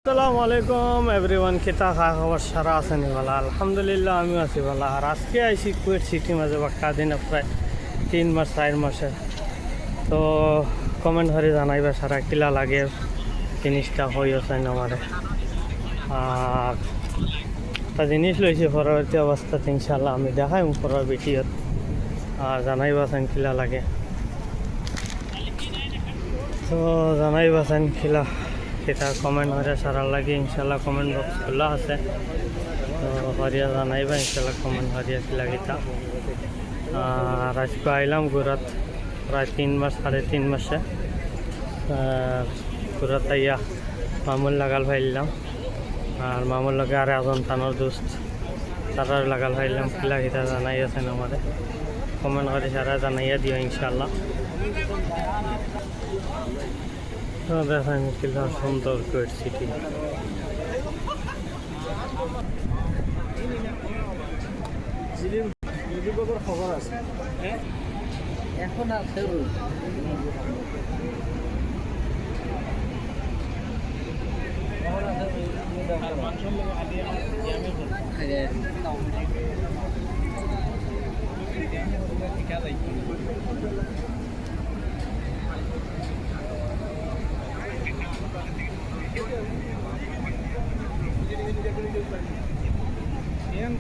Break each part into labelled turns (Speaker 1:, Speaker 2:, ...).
Speaker 1: আসসালামু আলাইকুম এভরিওয়ান, কিতা খা খবর সারা আছেন ভালো? আলহামদুলিল্লাহ আমিও আছি ভালো। আর আজকে আইসি কুয়েট সিটি মাঝে বাক্কা দিন প্রায় 3 মাস 4 মাসে। তো কমেন্ট করে জানাইবা সারা কিলা লাগে জিনিসটা হয়ে আছেন আমার। আর একটা জিনিস লইছি পরবর্তী অবস্থাতে ইনশাল্লাহ আমি দেখাই পরের ভিডিওত। আর জানাইবাছেন কিলা লাগে, তো জানাইবাছেন কিলা সেটা কমেন্ট হয়ে সারা লাগে ইনশাল্লাহ। কমেন্ট বক্স খোলা আছে, তো হরিয়া জানাইবা ইনশাল্লাহ কমেন্ট হরিয়া কি লাগিতা। আর আজকে আইলাম গুরাত প্রায় 3 মাস 3.5 মাসে। গুরাত আইয়া মামুল লাগাল ফাইলাম, আর মামুল লগে আর একজন তানোর দোস্ত তারার লাগাল ফাইলাম। কি লাগিতা জানাই আছেন আমাদের, কমেন্ট করে সারা জানাইয়া দিও ইনশাল্লাহ। দেখেন কিলা সুন্দর কুয়েট সিটি। খবর আছে এখন আছে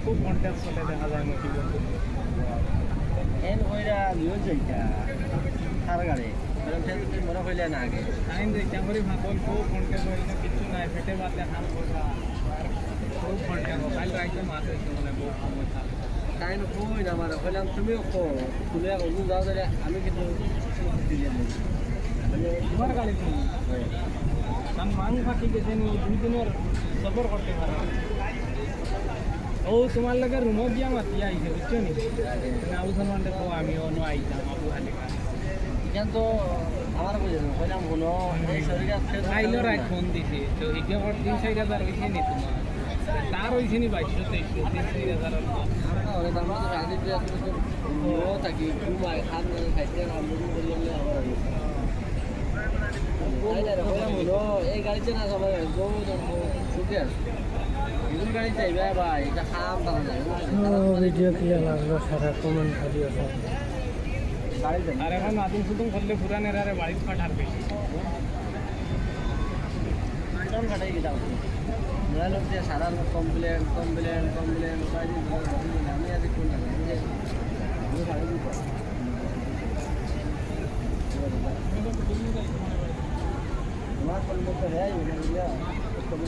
Speaker 1: খুব কন্ট্যাক্ট চলে দেখা যায় নাকি এন ওইরা নিউজ যাইতা আর গাড়ি মরা হইলে না আগে আইন যাইতা করে ভাবল খুব কন্ট্যাক্ট হইলে কিছু নাই পেটে বাতে হাম করবা খুব কন্ট্যাক্ট কাল রাইতে মাছ হইছে মানে খুব সমস্যা কাইন কই না মানে কইলাম তুমিও কো তুমি ওজু যাও ধরে আমি কিন্তু দিয়ে দেব মানে তোমার গাড়ি তুমি কারণ মাং ফাঁকি গেছে নি 2 দিনের সফর করতে পারো। ও তোমার লাগে রুমও গিয়া মাতি আইছে বুঝছো নি আবু সালমানটা কো আমি অন্য আইতাম আবু হালিকা এখান তো আমার বুঝে না কইলাম হলো এই শরীরে আইলো রাত ফোন দিছে তো এটা ওর 3-4 হইছে নি তোমার তার হইছে নি 22-23-4 আরে আমরা তো রাতে যে আসলে ও থাকি ঘুমাই খান খাইতে আমরা বললে আবার আইলা কইলাম হলো এই গাড়িতে না সবাই গো সুখে আছে গাড়ি চাইবে ভাই এটা খাম তারা যায় ভিডিও ক্লিয়ার লাগলো সারা কমেন্ট ভিডিও সব গাড়ি যায়। আর এখন আদিম শুটিং করলে পুরানের আরে বাড়ি পাঠার বেশি কোন গাড়ি কি দাও নয়া লোক দিয়ে সারা লোক কমপ্লেন আমি আজ কোন না আমি গাড়ি দিব আমার কোন মত है ये लिया उसको भी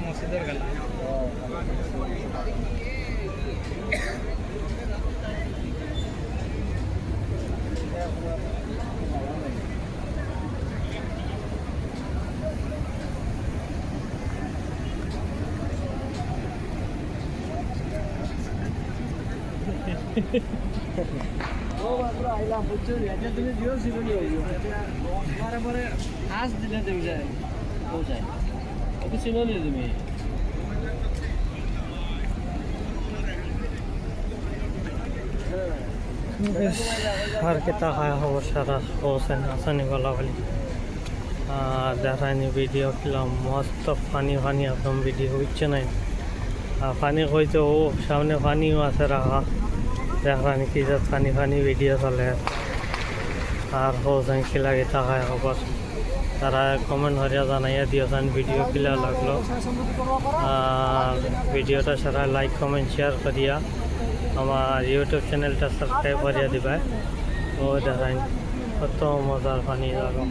Speaker 1: মসজিদের গেল ও বাবা আইলাম বুঝছো এটা তুমি দিও সিগুনি হইও মারে পরে আজ দিলে দেই যায় ও যায় ওকে চিনো নি তুমি আর কিতা খায় খবর সারা হোসেন আসানি বলা বলি দেখায়নি ভিডিও খেলাম মস্ত পানি একদম ভিডিও হচ্ছে নাই। পানি কইতে ও সামনে পানিও আছে রাখা দেখানি কি যা পানি ভিডিও চলে। আর হোসেন খিলা গীতা খায় খবর তারা কমেন্ট হরিয়া জানাইয়া দিয়েছেন ভিডিও কিলা লাগলো। আর ভিডিওটা সারা লাইক কমেন্ট শেয়ার করিয়া আমার ইউটিউব চ্যানেলটা সাবস্ক্রাইব করিয়া দিবা। ও দেখাই কত মজার পানি লাগো,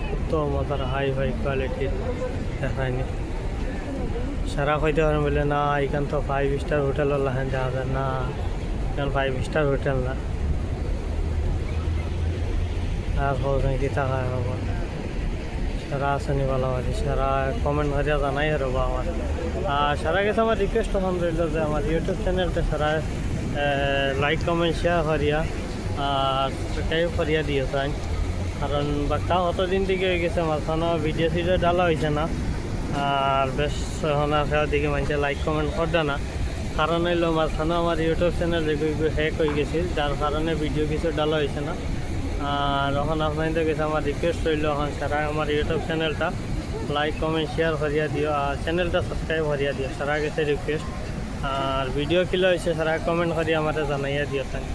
Speaker 1: কত মজার হাই কোয়ালিটির দেখায়নি। সারা কইতে পারেন বলে না এখান তো 5 স্টার হোটেল লাহেন দেখা যায় না, এখান 5 স্টার হোটেল না। আর হোসেন কি টাকা হবো সারা আসেনি ভালো আছে সারা কমেন্ট করিয়া জানাই রবা আমার। আর সারা গেছে আমার রিকোয়েস্ট তখন রইল যে আমার ইউটিউব চ্যানেলটা সারা
Speaker 2: লাইক কমেন্ট শেয়ার করিয়া আর সাবস্ক্রাইব করিয়া দিও তাই, কারণ বাক্কা অতদিন থেকে হয়ে গেছে মাঝখানে ভিডিও সিডিও ডালা হয়েছে না, আর বেশ হনা খেয়া দিকে মানুষে লাইক কমেন্ট করবে না, কারণ হইলো মাঝখানে আমার ইউটিউব চ্যানেল হ্যাক হয়ে গেছিল, যার কারণে ভিডিও কিছু ডালা হয়েছে না। আর এখন আপনাদের কাছে আমার রিকোয়েস্ট রইল, এখন সারা আমার ইউটিউব চ্যানেলটা লাইক কমেন্ট শেয়ার করিয়া দিও আর চ্যানেলটা সাবস্ক্রাইব করিয়া দিও, সারা কাছে রিকোয়েস্ট। আর ভিডিও কিলো হয়েছে সারা কমেন্ট করি আমার জানাইয়া দিও তাই।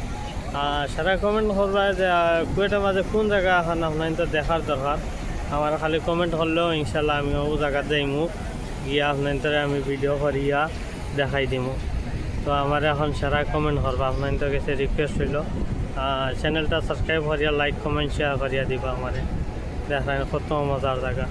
Speaker 2: আর সারা কমেন্ট করবা যে কুয়েটের মাঝে কোন জায়গা এখন আপনার তো দেখার দরকার, আমার খালি কমেন্ট করলেও ইনশাল্লাহ আমি ও জায়গা যাইমু, গিয়া আপনার আমি ভিডিও করিয়া দেখাই দিমু। তো আমার এখন সারা কমেন্ট করবা, আপনার কাছে রিকোয়েস্ট হইল চ্যানেলটা সাবস্ক্রাইব করিয়া লাইক কমেন্ট শেয়ার করিয়া দিবা, আমার দেখা কত মজার জায়গা।